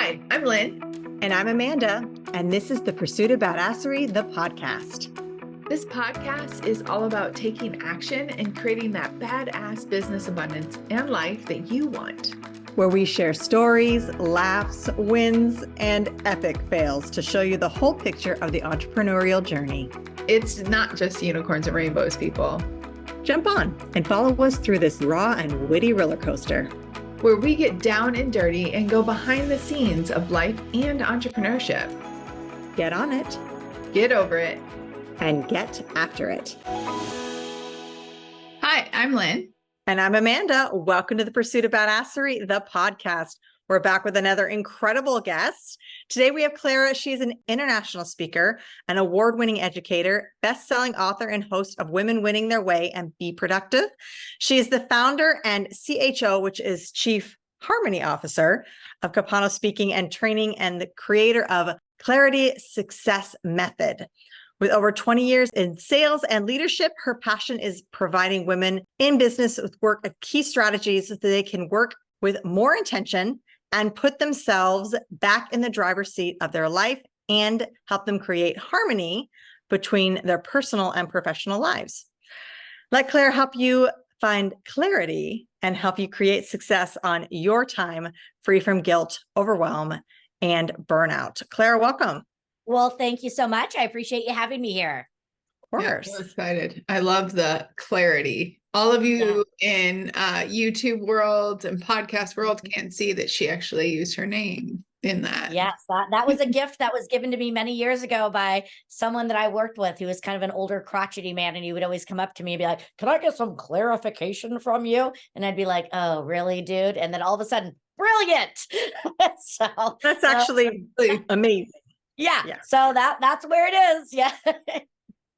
Hi, I'm Lynn. And I'm Amanda, and this is the Pursuit of Badasserie, the podcast. This podcast is all about taking action and creating that badass business abundance and life that you want. Where we share stories, laughs, wins, and epic fails to show you the whole picture of the entrepreneurial journey. It's not just unicorns and rainbows, people. Jump on and follow us through this raw and witty roller coaster, where we get down and dirty and go behind the scenes of life and entrepreneurship. Get on it, get over it, and get after it. Hi, I'm Lynn. And I'm Amanda. Welcome to the Pursuit of Badasserie, the podcast. We're back with another incredible guest. Today we have Clara. She's an international speaker, an award-winning educator, best-selling author, and host of Women Winning Their Way and Be Productive. She is the founder and CHO, which is Chief Harmony Officer of Capano Speaking and Training, and the creator of Clarity Success Method. With over 20 years in sales and leadership, her passion is providing women in business with work of key strategies so that they can work with more intention and put themselves back in the driver's seat of their life and help them create harmony between their personal and professional lives. Let Claire help you find clarity and help you create success on your time, free from guilt, overwhelm, and burnout. Claire, welcome. Well, thank you so much. I appreciate you having me here. Of course. Yeah, I'm excited. I love the clarity. All of you in YouTube world and podcast world can't see that she actually used her name in that. Yes, that was a gift that was given to me many years ago by someone that I worked with who was kind of an older crotchety man. And he would always come up to me and be like, "Can I get some clarification from you?" And I'd be like, "Oh, really, dude?" And then all of a sudden, brilliant. So that's actually amazing. Yeah. So that's where it is. Yeah.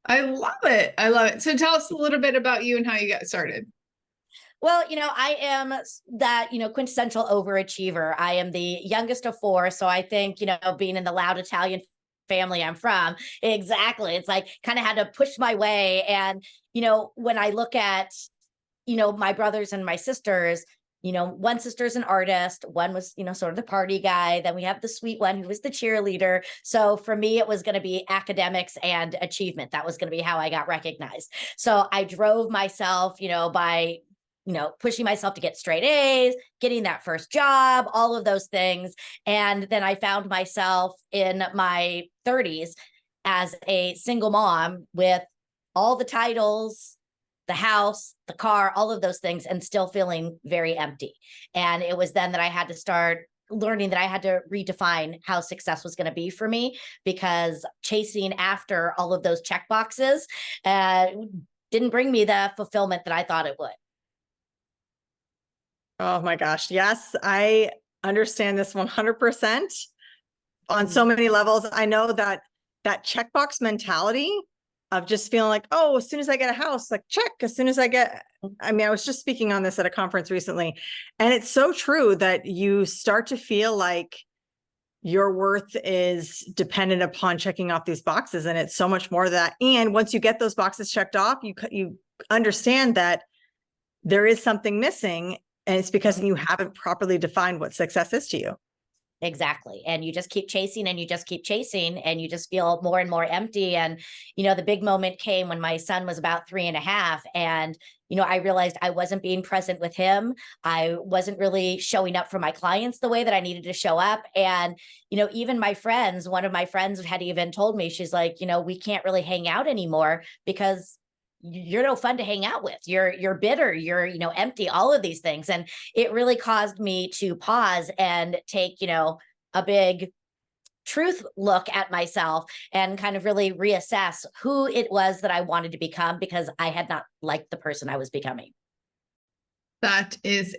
I love it. I love it. So tell us a little bit about you and how you got started. Well, I am that, quintessential overachiever. I am the youngest of four. So I think, being in the loud Italian family I'm from, exactly. It's like kind of had to push my way. And, when I look at, my brothers and my sisters, one sister's an artist, one was, sort of the party guy. Then we have the sweet one who was the cheerleader. So for me, it was going to be academics and achievement. That was going to be how I got recognized. So I drove myself, by, pushing myself to get straight A's, getting that first job, all of those things. And then I found myself in my 30s as a single mom with all the titles, the house, the car, all of those things, and still feeling very empty. And it was then that I had to start learning that I had to redefine how success was going to be for me, because chasing after all of those checkboxes didn't bring me the fulfillment that I thought it would. Oh my gosh. Yes, I understand this 100% on so many levels. I know that checkbox mentality of just feeling like, oh, as soon as I get a house, like check, as soon as I was just speaking on this at a conference recently, and it's so true that you start to feel like your worth is dependent upon checking off these boxes. And it's so much more that, and once you get those boxes checked off, you understand that there is something missing, and it's because you haven't properly defined what success is to you. Exactly. And you just keep chasing and you just keep chasing and you just feel more and more empty. And, the big moment came when my son was about 3.5. And, I realized I wasn't being present with him. I wasn't really showing up for my clients the way that I needed to show up. And, even my friends, one of my friends had even told me, she's like, we can't really hang out anymore because you're no fun to hang out with. You're bitter, you're, empty, all of these things. And it really caused me to pause and take, a big truth look at myself and kind of really reassess who it was that I wanted to become, because I had not liked the person I was becoming. That is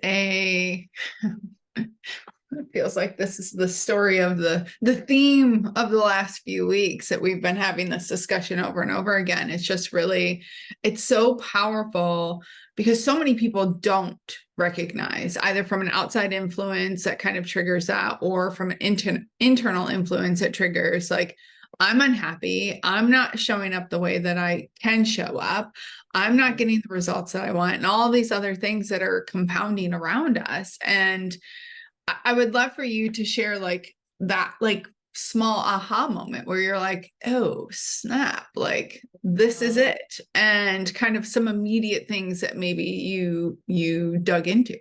it feels like this is the story of the theme of the last few weeks that we've been having this discussion over and over again. It's just really, it's so powerful because so many people don't recognize, either from an outside influence that kind of triggers that, or from an internal influence that triggers like, I'm unhappy. I'm not showing up the way that I can show up. I'm not getting the results that I want, and all these other things that are compounding around us. And I would love for you to share like that, like small aha moment where you're like, oh snap, like this is it, and kind of some immediate things that maybe you dug into.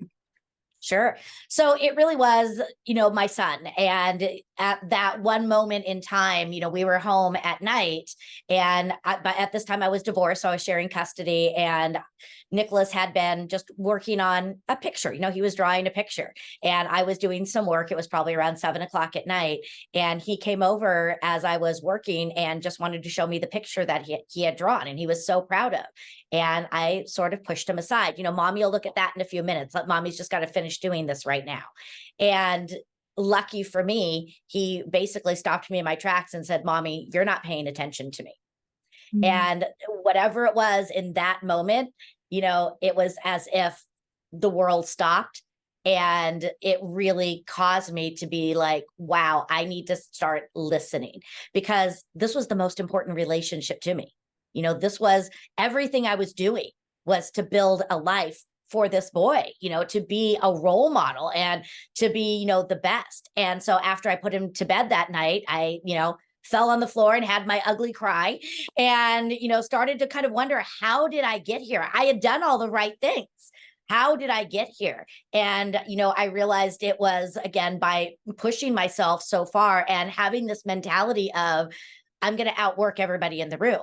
Sure. So it really was, my son. And at that one moment in time, we were home at night, and but at this time I was divorced. So I was sharing custody, and Nicholas had been just working on a picture. He was drawing a picture, and I was doing some work. It was probably around 7 o'clock at night. And he came over as I was working and just wanted to show me the picture that he had drawn, and he was so proud of. And I sort of pushed him aside. Mommy will look at that in a few minutes. Mommy's just got to finish doing this right now. And lucky for me, he basically stopped me in my tracks and said, Mommy, you're not paying attention to me. Mm-hmm. And whatever it was in that moment, it was as if the world stopped. And it really caused me to be like, wow, I need to start listening, because this was the most important relationship to me. This was everything I was doing, was to build a life for this boy, to be a role model and to be, the best. And so after I put him to bed that night, I, fell on the floor and had my ugly cry, and, started to kind of wonder, how did I get here? I had done all the right things. How did I get here? And, I realized it was, again, by pushing myself so far and having this mentality of, I'm going to outwork everybody in the room.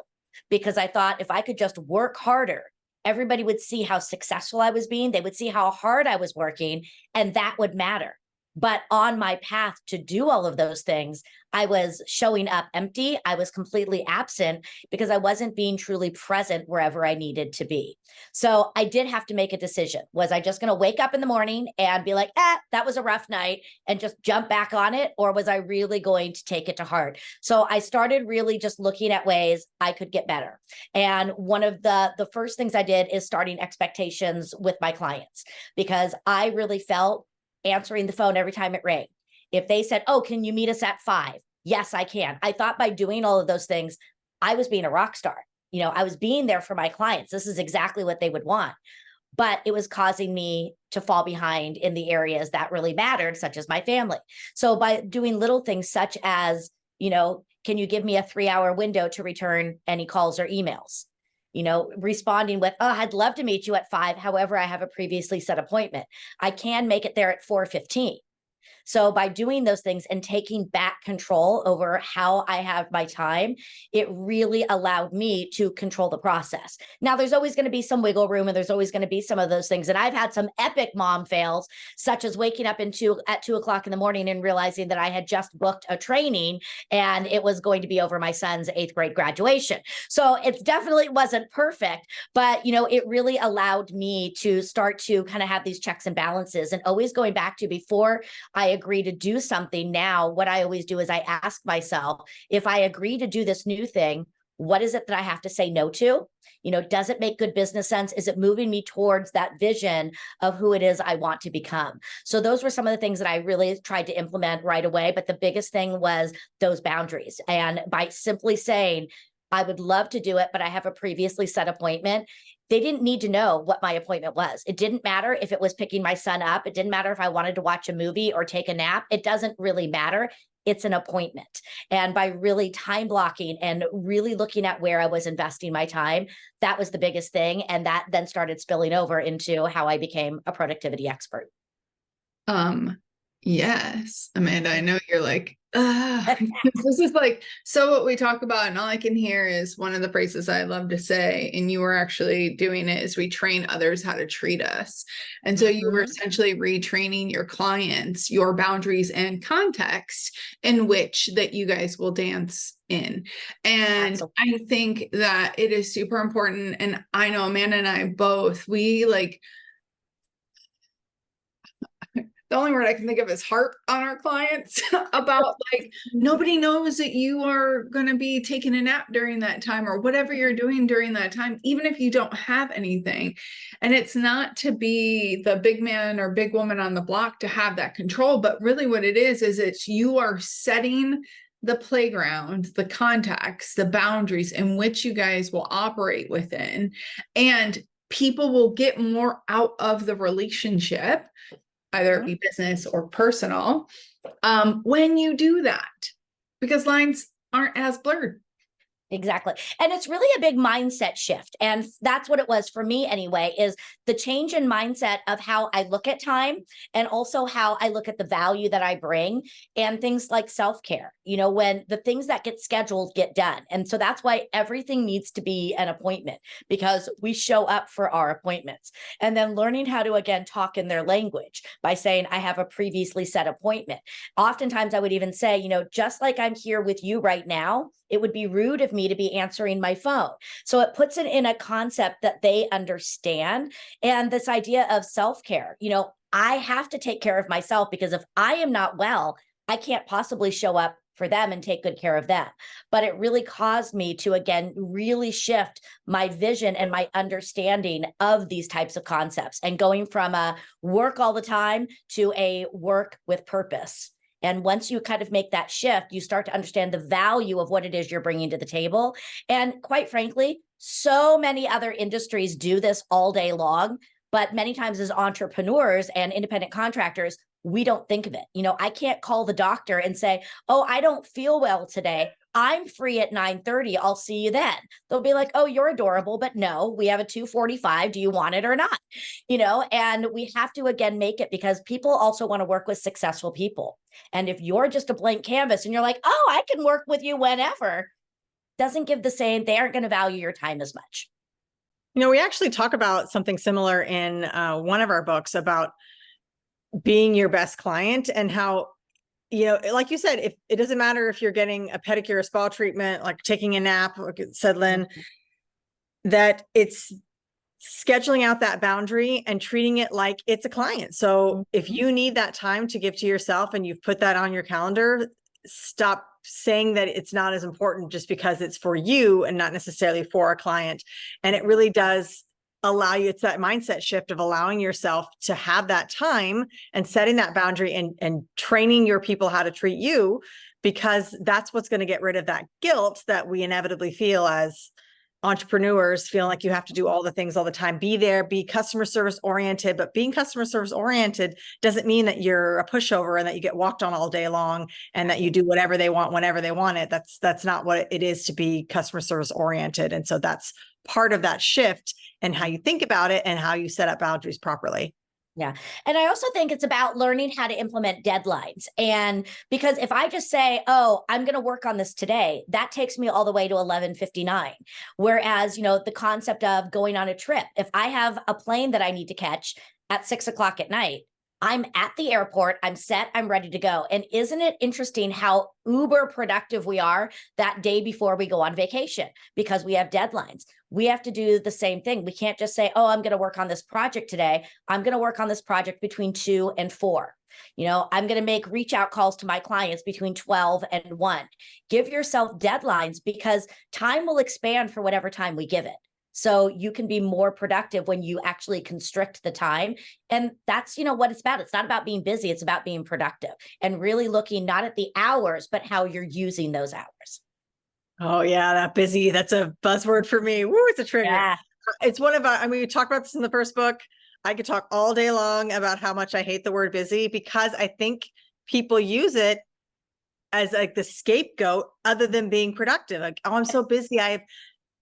Because I thought if I could just work harder, everybody would see how successful I was being. They would see how hard I was working, and that would matter. But on my path to do all of those things, I was showing up empty. I was completely absent because I wasn't being truly present wherever I needed to be. So I did have to make a decision. Was I just going to wake up in the morning and be like, that was a rough night, and just jump back on it? Or was I really going to take it to heart? So I started really just looking at ways I could get better. And one of the first things I did is starting expectations with my clients, because I really felt answering the phone every time it rang. If they said, oh, can you meet us at 5? Yes, I can. I thought by doing all of those things, I was being a rock star. I was being there for my clients. This is exactly what they would want. But it was causing me to fall behind in the areas that really mattered, such as my family. So by doing little things such as, can you give me a 3-hour window to return any calls or emails? Responding with, oh, I'd love to meet you at 5. However, I have a previously set appointment. I can make it there at 4:15. So by doing those things and taking back control over how I have my time, it really allowed me to control the process. Now, there's always going to be some wiggle room, and there's always going to be some of those things. And I've had some epic mom fails, such as waking up at 2 o'clock in the morning and realizing that I had just booked a training and it was going to be over my son's 8th grade graduation. So it definitely wasn't perfect, but it really allowed me to start to kind of have these checks and balances, and always going back to, before I agree to do something, now what I always do is I ask myself, if I agree to do this new thing, what is it that I have to say no to? Does it make good business sense? Is it moving me towards that vision of who it is I want to become? So those were some of the things that I really tried to implement right away. But the biggest thing was those boundaries. And by simply saying, I would love to do it, but I have a previously set appointment, they didn't need to know what my appointment was. It didn't matter if it was picking my son up. It didn't matter if I wanted to watch a movie or take a nap. It doesn't really matter. It's an appointment. And by really time blocking and really looking at where I was investing my time, that was the biggest thing. And that then started spilling over into how I became a productivity expert. Yes, Amanda, I know you're like, this is like, so what we talk about, and all I can hear is one of the phrases I love to say, and you were actually doing it, is we train others how to treat us. And so you were essentially retraining your clients, your boundaries and context in which that you guys will dance in. And absolutely. I think that it is super important. And I know Amanda and I both, we like, the only word I can think of is harp on our clients about like, nobody knows that you are going to be taking a nap during that time, or whatever you're doing during that time, even if you don't have anything. And it's not to be the big man or big woman on the block to have that control, but really what it is it's you are setting the playground, the context, the boundaries in which you guys will operate within, and people will get more out of the relationship either be business or personal, when you do that, because lines aren't as blurred. Exactly. And it's really a big mindset shift. And that's what it was for me anyway, is the change in mindset of how I look at time and also how I look at the value that I bring and things like self-care, when the things that get scheduled get done. And so that's why everything needs to be an appointment, because we show up for our appointments. And then learning how to, again, talk in their language by saying, I have a previously set appointment. Oftentimes I would even say, just like I'm here with you right now, it would be rude of me to be answering my phone. So it puts it in a concept that they understand. And this idea of self-care, I have to take care of myself, because if I am not well, I can't possibly show up for them and take good care of them. But it really caused me to, again, really shift my vision and my understanding of these types of concepts, and going from a work all the time to a work with purpose. And once you kind of make that shift, you start to understand the value of what it is you're bringing to the table. And quite frankly, so many other industries do this all day long, but many times as entrepreneurs and independent contractors, we don't think of it. I can't call the doctor and say, oh, I don't feel well today. I'm free at 9:30. I'll see you then. They'll be like, oh, you're adorable, but no, we have a 2:45. Do you want it or not? And we have to, again, make it, because people also want to work with successful people. And if you're just a blank canvas and you're like, oh, I can work with you whenever, doesn't give the same, they aren't going to value your time as much. We actually talk about something similar in one of our books about being your best client, and how, like you said, if it doesn't matter if you're getting a pedicure, a spa treatment, like taking a nap, like it said Lynn, that it's scheduling out that boundary and treating it like it's a client. So if you need that time to give to yourself and you've put that on your calendar, stop saying that it's not as important just because it's for you and not necessarily for a client. And it really does allow you, it's that mindset shift of allowing yourself to have that time and setting that boundary and training your people how to treat you, because that's what's going to get rid of that guilt that we inevitably feel as entrepreneurs, feeling like you have to do all the things all the time, be there, be customer service oriented. But being customer service oriented doesn't mean that you're a pushover and that you get walked on all day long and that you do whatever they want whenever they want it. That's not what it is to be customer service oriented. And so that's part of that shift and how you think about it and how you set up boundaries properly. Yeah. And I also think it's about learning how to implement deadlines. And because if I just say, oh, I'm going to work on this today, that takes me all the way to 11:59. Whereas, the concept of going on a trip, if I have a plane that I need to catch at 6:00 at night, I'm at the airport, I'm set, I'm ready to go. And isn't it interesting how uber productive we are that day before we go on vacation, because we have deadlines? We have to do the same thing. We can't just say, oh, I'm going to work on this project today. I'm going to work on this project between 2 and 4. I'm going to make reach out calls to my clients between 12 and 1. Give yourself deadlines, because time will expand for whatever time we give it. So you can be more productive when you actually constrict the time. And that's, what it's about. It's not about being busy. It's about being productive and really looking not at the hours, but how you're using those hours. Oh yeah, that busy. That's a buzzword for me. Woo, it's a trigger. Yeah. It's one of our, we talked about this in the first book. I could talk all day long about how much I hate the word busy, because I think people use it as like the scapegoat other than being productive. Like, oh, I'm so busy. I have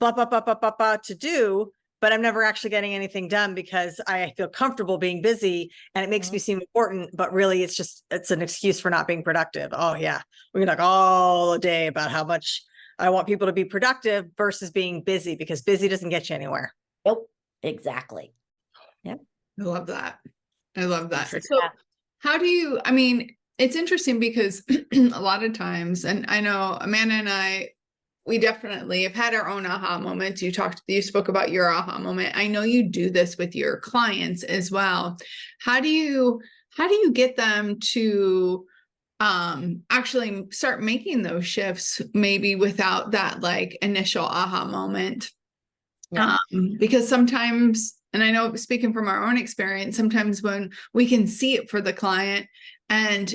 blah, blah, blah, blah, blah, blah to do, but I'm never actually getting anything done because I feel comfortable being busy and it makes me seem important, but really it's an excuse for not being productive. Oh yeah. We can talk all day about how much I want people to be productive versus being busy, because busy doesn't get you anywhere. Nope. Exactly. Yep. I love that. So how do you, it's interesting because a lot of times, and I know Amanda and I, we definitely have had our own aha moments. You spoke about your aha moment. I know you do this with your clients as well. How do you get them to actually start making those shifts, maybe without that like initial aha moment? Yeah. Because sometimes, and I know speaking from our own experience, sometimes when we can see it for the client,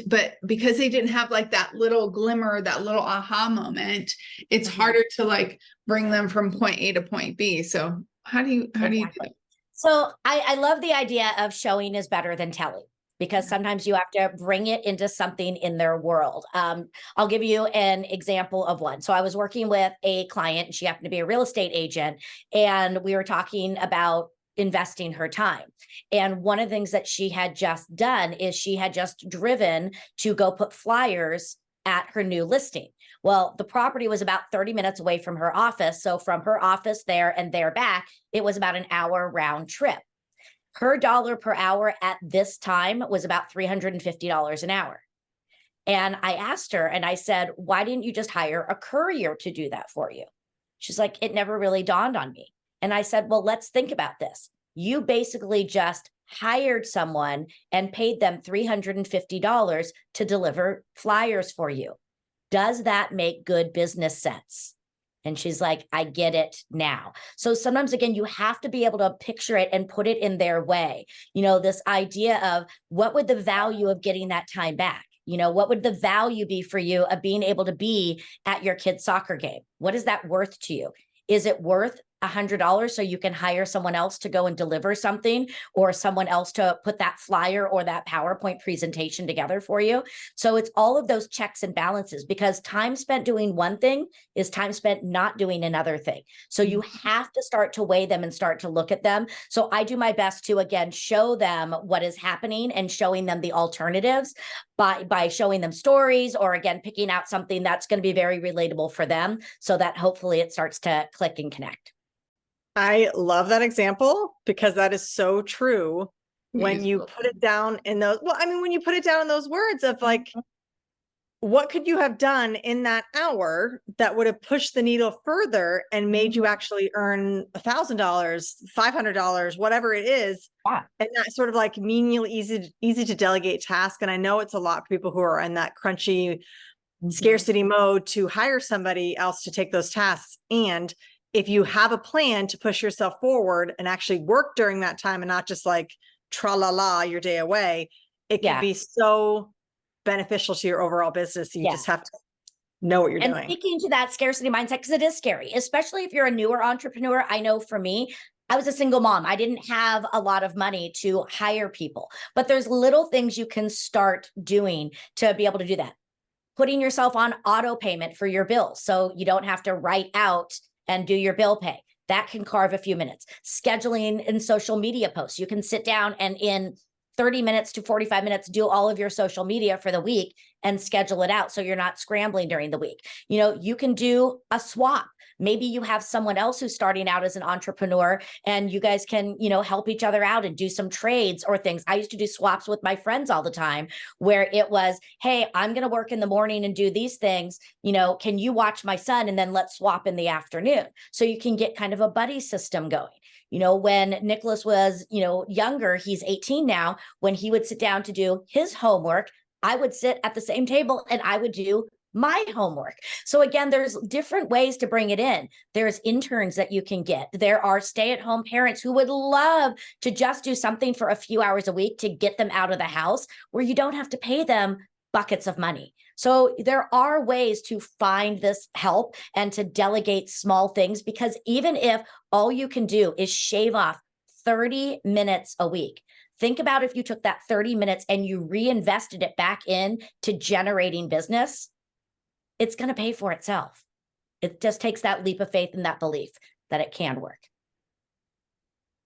but because they didn't have like that little glimmer, that little aha moment, it's harder to like bring them from point A to point B. So how do you do that? So I love the idea of showing is better than telling. because sometimes you have to bring it into something in their world. I'll give you an example of one. So I was working with a client, and she happened to be a real estate agent, and we were talking about investing her time. And one of the things that she had just done is she had just driven to go put flyers at her new listing. Well, the property was about 30 minutes away from her office. So from her office there and there back, it was about an hour round trip. Her dollar per hour at this time was about $350 an hour. And I asked her and I said, why didn't you just hire a courier to do that for you? She's like, it never really dawned on me. And I said, well, let's think about this. You basically just hired someone and paid them $350 to deliver flyers for you. Does that make good business sense? And she's like, I get it now. So sometimes, again, you have to be able to picture it and put it in their way. You know, this idea of what would the value of getting that time back? You know, what would the value be for you of being able to be at your kid's soccer game? What is that worth to you? Is it worth $100 so you can hire someone else to go and deliver something, or someone else to put that flyer or that PowerPoint presentation together for you? So it's all of those checks and balances, because time spent doing one thing is time spent not doing another thing. So you have to start to weigh them and start to look at them. So I do my best to, again, show them what is happening and showing them the alternatives by showing them stories, or again, picking out something that's going to be very relatable for them, so that hopefully it starts to click and connect. I love that example, because that is so true. When you put it down in those, well, I mean, when you put it down in those words of like, what could you have done in that hour that would have pushed the needle further and made you actually earn $1,000, $500, whatever it is. Yeah. And that sort of like menial, easy to delegate task. And I know it's a lot for people who are in that crunchy scarcity mode to hire somebody else to take those tasks. And if you have a plan to push yourself forward and actually work during that time and not just like tra-la-la your day away, it can be so beneficial to your overall business. You just have to know what you're doing. And speaking to that scarcity mindset, because it is scary, especially if you're a newer entrepreneur. I know for me, I was a single mom. I didn't have a lot of money to hire people, but there's little things you can start doing to be able to do that. Putting yourself on auto payment for your bills, so you don't have to write out and do your bill pay. That can carve a few minutes. Scheduling in social media posts. You can sit down and in 30 minutes to 45 minutes, do all of your social media for the week and schedule it out so you're not scrambling during the week. You know, you can do a swap. Maybe you have someone else who's starting out as an entrepreneur and you guys can, you know, help each other out and do some trades or things. I used to do swaps with my friends all the time, where it was, hey, I'm going to work in the morning and do these things. You know, can you watch my son? And then let's swap in the afternoon. So you can get kind of a buddy system going. You know, when Nicholas was, you know, younger, he's 18 now, when he would sit down to do his homework, I would sit at the same table and I would do my homework. So again, there's different ways to bring it in. There's interns that you can get. There are stay-at-home parents who would love to just do something for a few hours a week to get them out of the house, where you don't have to pay them buckets of money. So there are ways to find this help and to delegate small things, because even if all you can do is shave off 30 minutes a week, think about if you took that 30 minutes and you reinvested it back in to generating business, it's going to pay for itself. It just takes that leap of faith and that belief that it can work.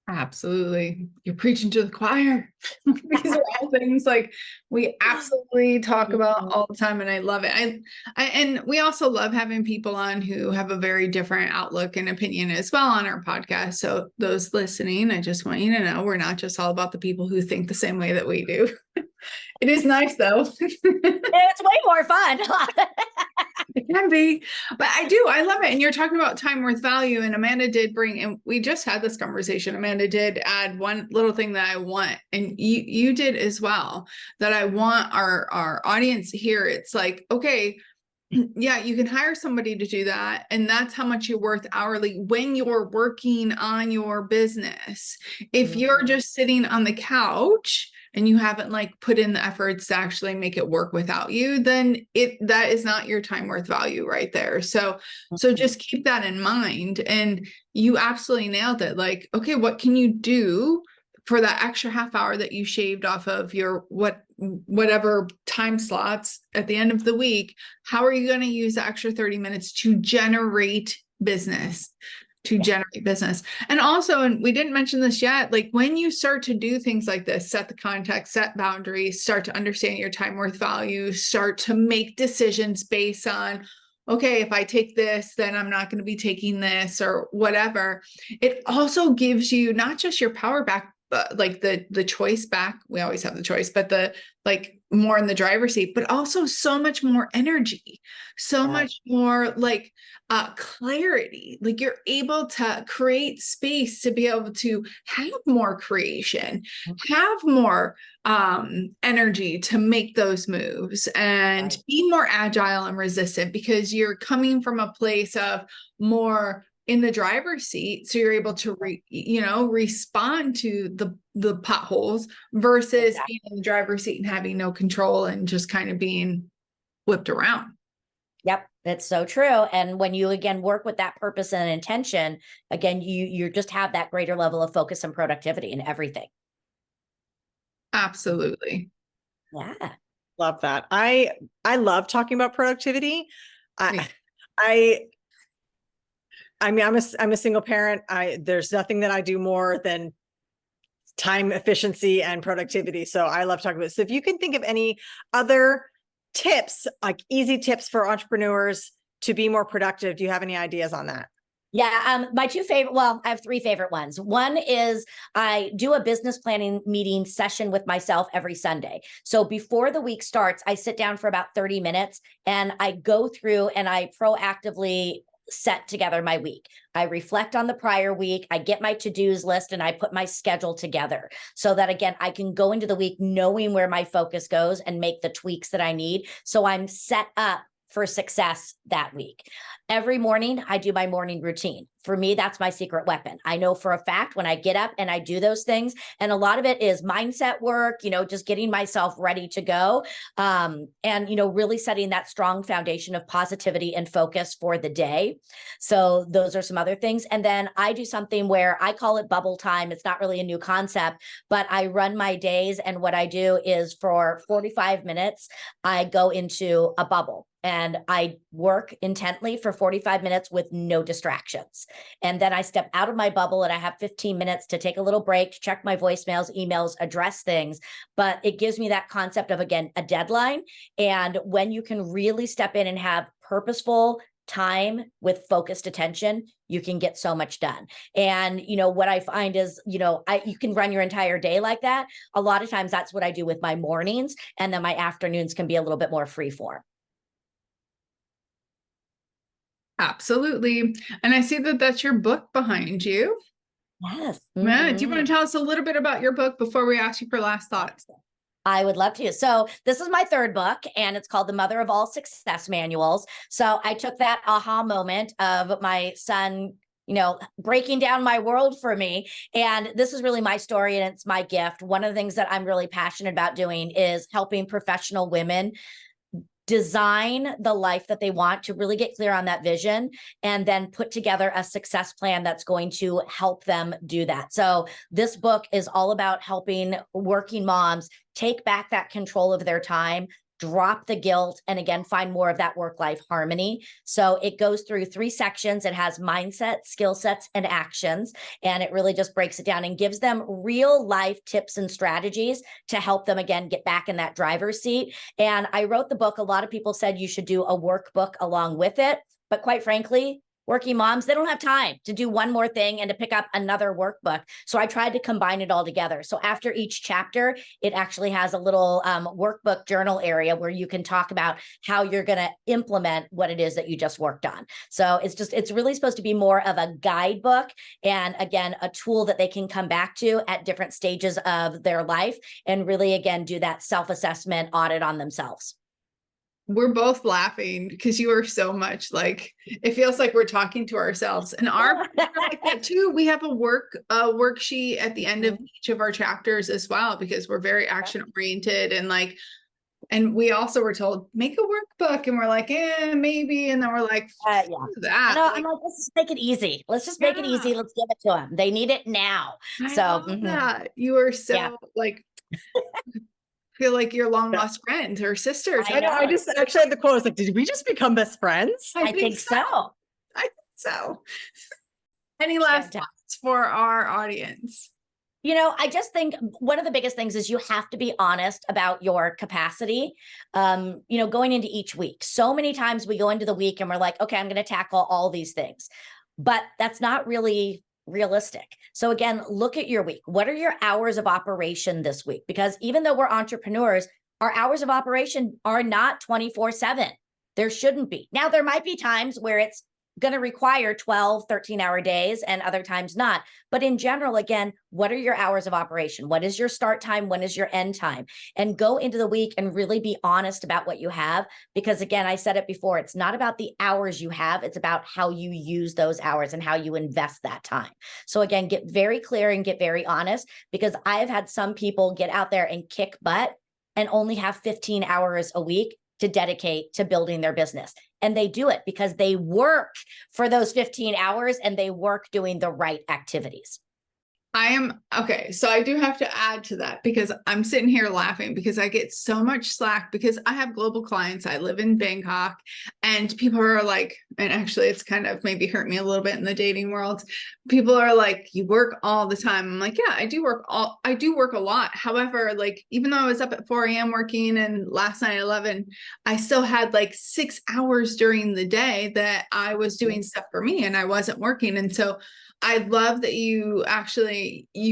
Absolutely. You're preaching to the choir. These are all things like we absolutely talk about all the time. And I love it. And we also love having people on who have a very different outlook and opinion as well on our podcast. So those listening, I just want you to know, we're not just all about the people who think the same way that we do. It is nice though. It's way more fun. It can be, but I love it. And you're talking about time worth value, and Amanda did bring, and we just had this conversation. Amanda did add one little thing that I want, and you did as well, that I want our audience to hear. It's like, okay, yeah, you can hire somebody to do that, and that's how much you're worth hourly when you're working on your business. If you're just sitting on the couch and you haven't like put in the efforts to actually make it work without you, then that is not your time worth value right there. So just keep that in mind. And you absolutely nailed it. Like, okay, what can you do for that extra half hour that you shaved off of your whatever time slots at the end of the week, how are you going to use the extra 30 minutes to generate business? And also, and we didn't mention this yet, like when you start to do things like this, set the context, set boundaries, start to understand your time worth value, start to make decisions based on, okay, if I take this, then I'm not going to be taking this or whatever. It also gives you not just your power back, but like the choice back. We always have the choice, but the like more in the driver's seat, but also so much more energy, so much more like clarity. Like you're able to create space to be able to have more creation, have more energy to make those moves and be more agile and resistant, because you're coming from a place of more in the driver's seat, so you're able to respond to the potholes versus being in the driver's seat and having no control and just kind of being whipped around. Yep, it's so true. And when you again work with that purpose and intention, again, you just have that greater level of focus and productivity in everything. Absolutely. Yeah. Love that. I love talking about productivity. I mean, I'm a single parent. There's nothing that I do more than time efficiency and productivity. So I love talking about it. So if you can think of any other tips, like easy tips for entrepreneurs to be more productive, do you have any ideas on that? Yeah, my two favorite, well, I have three favorite ones. One is I do a business planning meeting session with myself every Sunday. So before the week starts, I sit down for about 30 minutes and I go through and I proactively set together my week. I reflect on the prior week. I get my to-dos list and I put my schedule together so that, again, I can go into the week knowing where my focus goes and make the tweaks that I need. So I'm set up for success that week. Every morning, I do my morning routine. For me, that's my secret weapon. I know for a fact when I get up and I do those things, and a lot of it is mindset work, just getting myself ready to go. And, really setting that strong foundation of positivity and focus for the day. So those are some other things. And then I do something where I call it bubble time. It's not really a new concept, but I run my days. And what I do is for 45 minutes, I go into a bubble. And I work intently for 45 minutes with no distractions. And then I step out of my bubble and I have 15 minutes to take a little break, to check my voicemails, emails, address things. But it gives me that concept of, again, a deadline. And when you can really step in and have purposeful time with focused attention, you can get so much done. And, what I find is, you can run your entire day like that. A lot of times that's what I do with my mornings. And then my afternoons can be a little bit more free form. Absolutely. And I see that that's your book behind you. Yes. Matt, do you want to tell us a little bit about your book before we ask you for last thoughts? I would love to. So this is my third book and it's called The Mother of All Success Manuals. So I took that aha moment of my son, breaking down my world for me. And this is really my story and it's my gift. One of the things that I'm really passionate about doing is helping professional women design the life that they want, to really get clear on that vision and then put together a success plan that's going to help them do that. So this book is all about helping working moms take back that control of their time, drop the guilt, and again, find more of that work-life harmony. So it goes through 3 sections. It has mindset, skill sets, and actions. And it really just breaks it down and gives them real life tips and strategies to help them, again, get back in that driver's seat. And I wrote the book. A lot of people said you should do a workbook along with it. But quite frankly, working moms, they don't have time to do one more thing and to pick up another workbook. So I tried to combine it all together. So after each chapter, it actually has a little workbook journal area where you can talk about how you're going to implement what it is that you just worked on. So it's really supposed to be more of a guidebook and, again, a tool that they can come back to at different stages of their life and really, again, do that self-assessment audit on themselves. We're both laughing because you are so much like, it feels like we're talking to ourselves, and our like that too. We have a worksheet at the end of each of our chapters as well, because we're very action oriented and like And we also were told, make a workbook. And we're like, maybe. And then we're like, Yeah. "Screw I that. know. I'm Like, like, let's just make it easy. Let's just make it yeah, easy. Let's give it to them. They need it now. I So, love that. You are yeah, so like, feel like you're long Yeah. lost friends or sisters. I I know. I know. just actually had the quote. I was like, did we just become best friends? I I think think so. so. I think so. Any last Fantastic. thoughts for our audience? I just think one of the biggest things is you have to be honest about your capacity, going into each week. So many times we go into the week and we're like, okay, I'm going to tackle all these things, but that's not really realistic. So again, look at your week. What are your hours of operation this week? Because even though we're entrepreneurs, our hours of operation are not 24/7. There shouldn't be. Now, there might be times where it's going to require 12, 13-hour days and other times not. But in general, again, what are your hours of operation? What is your start time? When is your end time? And go into the week and really be honest about what you have. Because again, I said it before, it's not about the hours you have, it's about how you use those hours and how you invest that time. So again, get very clear and get very honest, because I have had some people get out there and kick butt and only have 15 hours a week to dedicate to building their business. And they do it because they work for those 15 hours and they work doing the right activities. I am okay. So I do have to add to that because I'm sitting here laughing because I get so much slack because I have global clients. I live in Bangkok and people are like, and actually it's kind of maybe hurt me a little bit in the dating world. People are like, you work all the time. I'm like, yeah, I do work a lot. However, like, even though I was up at 4 a.m. working and last night at 11, I still had like 6 hours during the day that I was doing stuff for me and I wasn't working. And so I love that you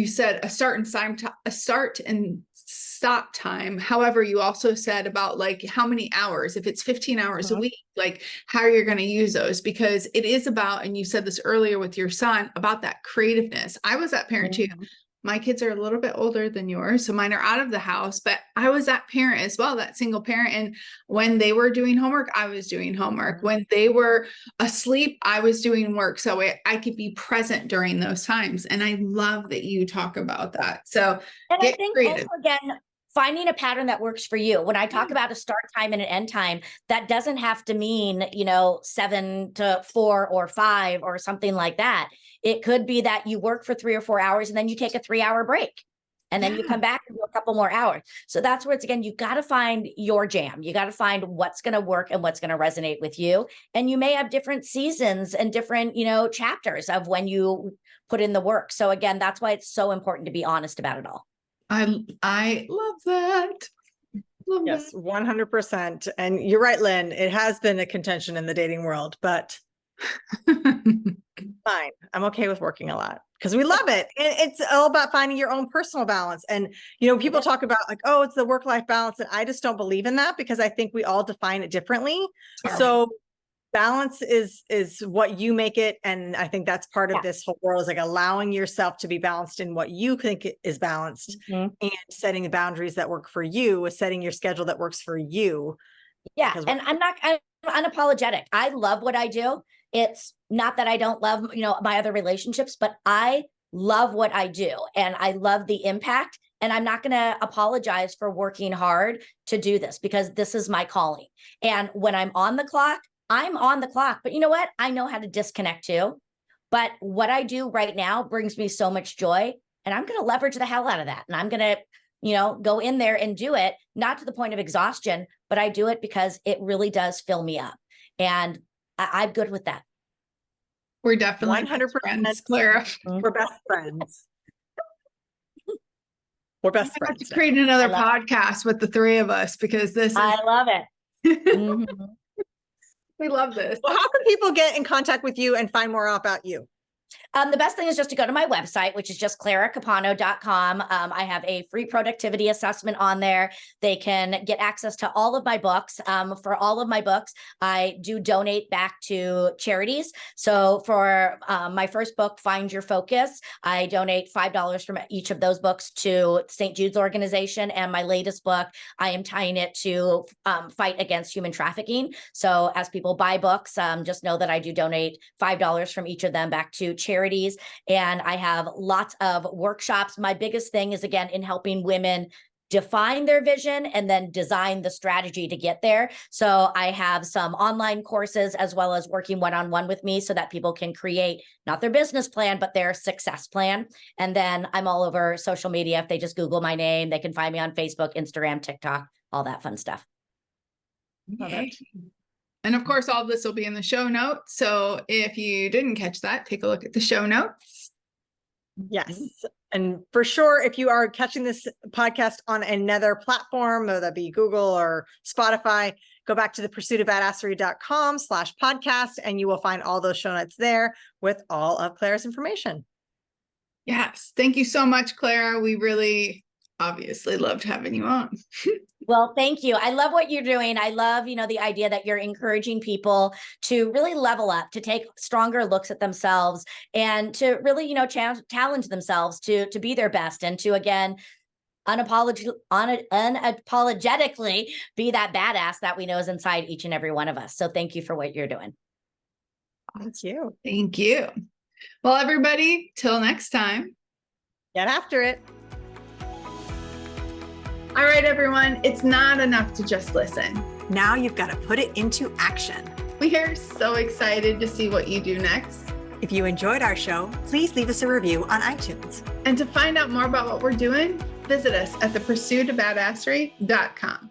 said a start and stop time. However, you also said about like how many hours, if it's 15 hours a week, like how you're going to use those, because it is about, and you said this earlier with your son, about that creativeness. I was that parent too. My kids are a little bit older than yours, so mine are out of the house, but I was that parent as well, that single parent. And when they were doing homework, I was doing homework. When they were asleep, I was doing work. So I could be present during those times. And I love that you talk about that. So And get I think creative. also, again, finding a pattern that works for you. When I talk about a start time and an end time, that doesn't have to mean, 7 to 4 or 5 or something like that. It could be that you work for 3 or 4 hours and then you take a 3-hour break. And then you come back and do a couple more hours. So that's where it's, again, you got to find your jam. You got to find what's going to work and what's going to resonate with you. And you may have different seasons and different, chapters of when you put in the work. So again, that's why it's so important to be honest about it all. I love that. Love Yes, that. 100%. And you're right, Lynn. It has been a contention in the dating world, but fine. I'm okay with working a lot because we love it. And it's all about finding your own personal balance. And, people talk about like, oh, it's the work-life balance. And I just don't believe in that because I think we all define it differently. So balance is what you make it. And I think that's part of this whole world, is like allowing yourself to be balanced in what you think is balanced, and setting the boundaries that work for you, setting your schedule that works for you. Yeah. And I'm unapologetic. I love what I do. It's not that I don't love, my other relationships, but I love what I do and I love the impact. And I'm not going to apologize for working hard to do this because this is my calling. And when I'm on the clock, I'm on the clock. But you know what? I know how to disconnect too. But what I do right now brings me so much joy. And I'm going to leverage the hell out of that. And I'm going to, go in there and do it, not to the point of exhaustion, but I do it because it really does fill me up. And I'm good with that. We're definitely 100% friends, Clara. We're best friends. We're best I have friends. to create another podcast with the three of us because I love it. We love this. Well, how can people get in contact with you and find more about you? The best thing is just to go to my website, which is just claracapano.com. I have a free productivity assessment on there. They can get access to all of my books. For all of my books, I do donate back to charities. So for my first book, Find Your Focus, I donate $5 from each of those books to St. Jude's organization. And my latest book, I am tying it to fight against human trafficking. So as people buy books, just know that I do donate $5 from each of them back to charities. And I have lots of workshops. My biggest thing is, again, in helping women define their vision and then design the strategy to get there. So I have some online courses as well as working one-on-one with me so that people can create not their business plan, but their success plan. And then I'm all over social media. If they just Google my name, they can find me on Facebook, Instagram, TikTok, all that fun stuff. Love it. And of course, all of this will be in the show notes. So if you didn't catch that, take a look at the show notes. Yes. And for sure, if you are catching this podcast on another platform, whether that be Google or Spotify, go back to the pursuitofbadasserie.com/podcast, and you will find all those show notes there with all of Clara's information. Yes. Thank you so much, Clara. We really obviously loved having you on. Well, thank you. I love what you're doing. I love, the idea that you're encouraging people to really level up, to take stronger looks at themselves and to really, challenge themselves to be their best and to, again, unapologetically be that badass that we know is inside each and every one of us. So thank you for what you're doing. Thank you. Thank you. Well, everybody, till next time. Get after it. All right, everyone, it's not enough to just listen. Now you've got to put it into action. We are so excited to see what you do next. If you enjoyed our show, please leave us a review on iTunes. And to find out more about what we're doing, visit us at thepursuitofbadasserie.com.